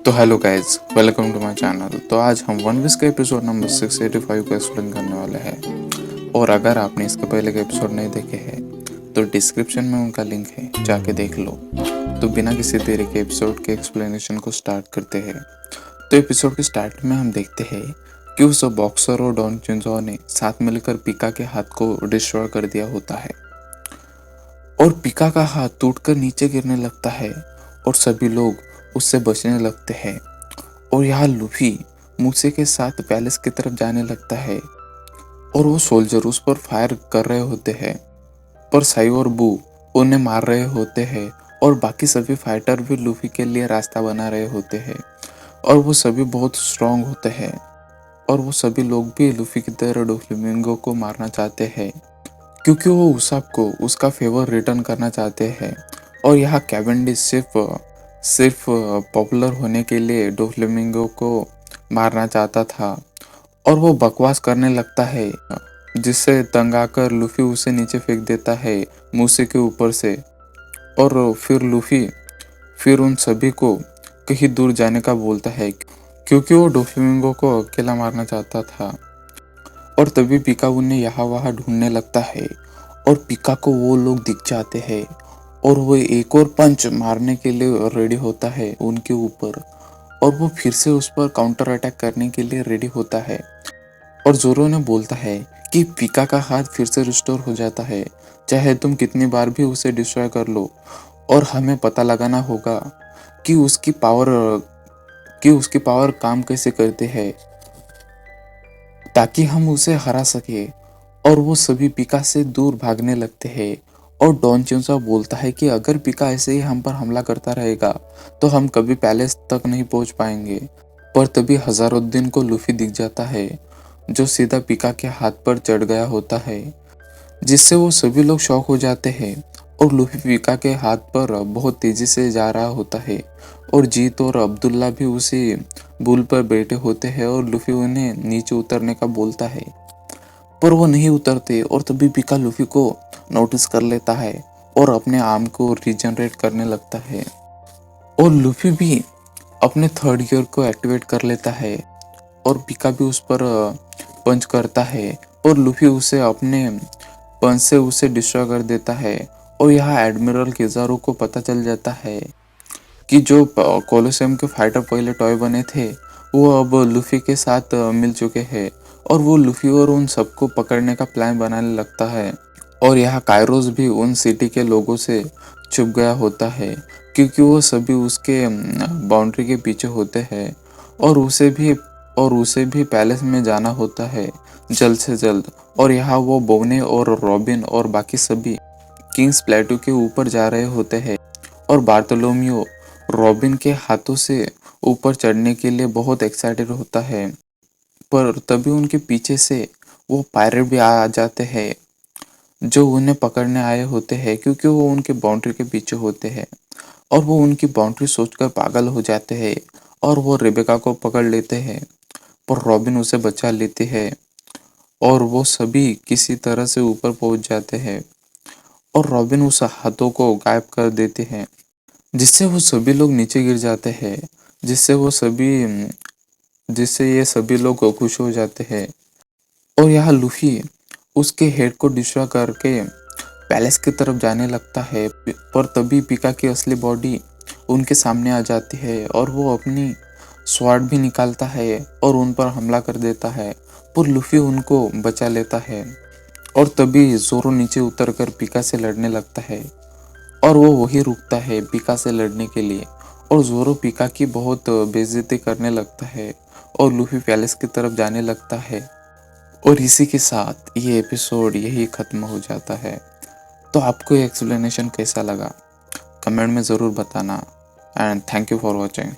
तो hello guys, welcome to my channel. तो आज हम वन पीस का एपिसोड नंबर 685 को एक्सप्लेन करने वाले हैं। और अगर आपने इसके पहले के एपिसोड नहीं देखे हैं तो डिस्क्रिप्शन में उनका लिंक है, जाके देख लो। तो बिना किसी देरी के एपिसोड के एक्सप्लेनेशन को स्टार्ट करते हैं। तो एपिसोड के स्टार्ट में हम देखते हैं कि उस बॉक्सर और डॉन चिंजो ने साथ मिलकर पिका के हाथ को डिस्ट्रॉय कर दिया होता है और पिका का हाथ टूटकर नीचे गिरने लगता है और सभी लोग उससे बचने लगते हैं। और यहाँ लूफी मूसे के साथ पैलेस की तरफ जाने लगता है और वो सोल्जर उस पर फायर कर रहे होते हैं, पर साई और बू उन्हें मार रहे होते हैं और बाकी सभी फाइटर भी लूफी के लिए रास्ता बना रहे होते हैं। और वो सभी बहुत स्ट्रांग होते हैं और वो सभी लोग भी लूफी की तरह डोफ्लेमिंगो को मारना चाहते हैं, क्योंकि वो उसाप को उसका फेवर रिटर्न करना चाहते हैं। और यहाँ कैवेंडिश सिर्फ पॉपुलर होने के लिए डोफ्लेमिंगो को मारना चाहता था और वो बकवास करने लगता है, जिससे तंग आकर लूफी उसे नीचे फेंक देता है मूसे के ऊपर से। और फिर लूफी उन सभी को कहीं दूर जाने का बोलता है, क्योंकि वो डोफ्लेमिंगो को अकेला मारना चाहता था। और तभी पिका उन्हें यहाँ वहाँ ढूंढने लगता है और पिका को वो लोग दिख जाते हैं और वो एक और पंच मारने के लिए रेडी होता है उनके ऊपर। और वो फिर से उस पर काउंटर अटैक करने के लिए रेडी होता है और जोरो ने बोलता है कि पिका का हाथ फिर से रिस्टोर हो जाता है, चाहे तुम कितनी बार भी उसे डिस्ट्रॉय कर लो। और हमें पता लगाना होगा कि उसकी पावर काम कैसे करते हैं, ताकि हम उसे हरा सके। और वो सभी पिका से दूर भागने लगते हैं और डॉन चिंजो बोलता है कि अगर पिका ऐसे ही हम पर हमला करता रहेगा तो हम कभी पैलेस तक नहीं पहुंच पाएंगे। पर तभी हजारुद्दीन को लूफी दिख जाता है, जो सीधा पिका के हाथ पर चढ़ गया होता है, जिससे वो सभी लोग शॉक हो जाते हैं। और लूफी पिका के हाथ पर बहुत तेजी से जा रहा होता है और जीत और अब्दुल्ला भी उसी बुल पर बैठे होते हैं और लूफी उन्हें नीचे उतरने का बोलता है, पर वो नहीं उतरते। और तभी पिका लूफी को नोटिस कर लेता है और अपने आर्म को रीजनरेट करने लगता है। और लूफी भी अपने थर्ड गियर को एक्टिवेट कर लेता है और पिका भी उस पर पंच करता है और लूफी उसे अपने पंच से उसे डिस्ट्रॉय कर देता है। और यहाँ एडमिरल किजारू को पता चल जाता है कि जो कोलोसेम के फाइटर पहले टॉय बने थे वो अब लूफी के साथ मिल चुके हैं। और वो लूफी और उन सबको पकड़ने का प्लान बनाने लगता है। और यहाँ कायरोस भी उन सिटी के लोगों से छुप गया होता है, क्योंकि वो सभी उसके बाउंड्री के पीछे होते हैं और उसे भी पैलेस में जाना होता है जल्द से जल्द। और यहाँ वो बोने और रॉबिन और बाकी सभी किंग्स प्लेटू के ऊपर जा रहे होते हैं और बार्तोलोमियो रॉबिन के हाथों से ऊपर चढ़ने के लिए बहुत एक्साइटेड होता है। पर तभी उनके पीछे से वो पायरेट भी आ जाते हैं, जो उन्हें पकड़ने आए होते हैं, क्योंकि वो उनके बाउंड्री के पीछे होते हैं। और वो उनकी बाउंड्री सोचकर पागल हो जाते हैं और वो रेबेका को पकड़ लेते हैं, पर रॉबिन उसे बचा लेती है और वो सभी किसी तरह से ऊपर पहुंच जाते हैं और रॉबिन उस हाथों को गायब कर देते हैं, जिससे वो सभी लोग नीचे गिर जाते हैं, जिससे ये सभी लोग खुश हो जाते हैं। और यहाँ लूफी उसके हेड को डिस्ट्रॉय करके पैलेस की तरफ जाने लगता है, पर तभी पिका की असली बॉडी उनके सामने आ जाती है और वो अपनी स्वॉर्ड भी निकालता है और उन पर हमला कर देता है, पर लूफी उनको बचा लेता है। और तभी जोरो नीचे उतरकर पिका से लड़ने लगता है और वो वही रुकता है पिका से लड़ने के लिए। और जोरो पिका की बहुत बेइज्जती करने लगता है और लूफी पैलेस की तरफ जाने लगता है। और इसी के साथ ये एपिसोड यही खत्म हो जाता है। तो आपको ये एक्सप्लेनेशन कैसा लगा कमेंट में ज़रूर बताना। And thank you for watching.